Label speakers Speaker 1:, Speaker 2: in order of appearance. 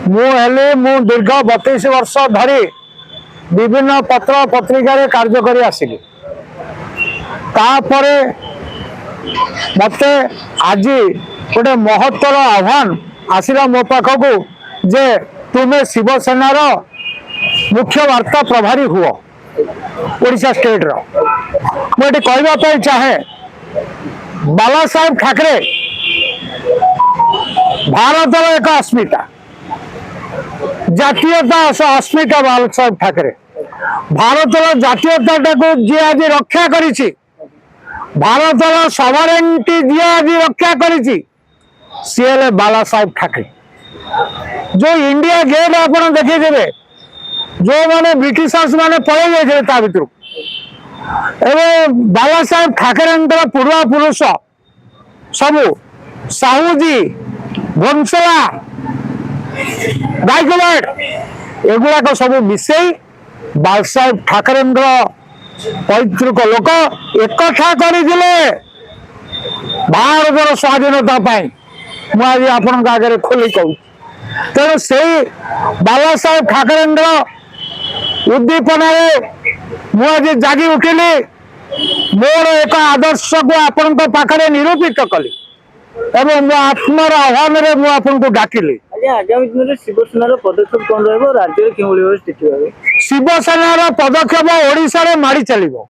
Speaker 1: मु दीर्घ 32 वर्ष धरी विभिन्न पत्र पत्रिका कार्य कर आसिली तापर मत आज गोटे महत्तर आह्वान आसला मो पाखक जे तुम्हें शिवसेनार मुख्य वार्ता प्रभारी हुआ ओडिशा स्टेट मुझे कहवाई चाहे बाला साहेब ठाकरे भारतर एक अस्मिता जातीयता अस्मिता बाला साहेब ठाकरे भारतर जातीयता को जी आज रक्षा करिछि भारतर सॉवरेनिटी जी आज रक्षा करिछि सी बाला साहेब ठाकरे जो इंडिया गेट आपन देखिदेवे जो माने ब्रिटिशर्स माने पळै जाय ता भितर एवं बाला साहेब ठाकरे पूर्वा पुरुष सबू साहूजी भोंसला गायकवाड़ एगुड़ाक सब मिसई बाला साहेब ठाकरे पैतृक लोक एकठा करथिले भारतर स्वाधीनता मुझे आपण आगे खोली कहूँ तेणु से बाला साहेब ठाकरे उद्दीपन मुझे जागी उठिली मोर एक आदर्श को आपण पाखे निरूपित कली एवं मो आत्मार आह्वान मुझे डाकिली
Speaker 2: आगामी दिन में शिवसेनार पदक्षेप कौन रहा राज्य में क्यों स्थिति शिवसेनार
Speaker 1: पदक्षेप ओडिशा रे माड़ी चलिबो।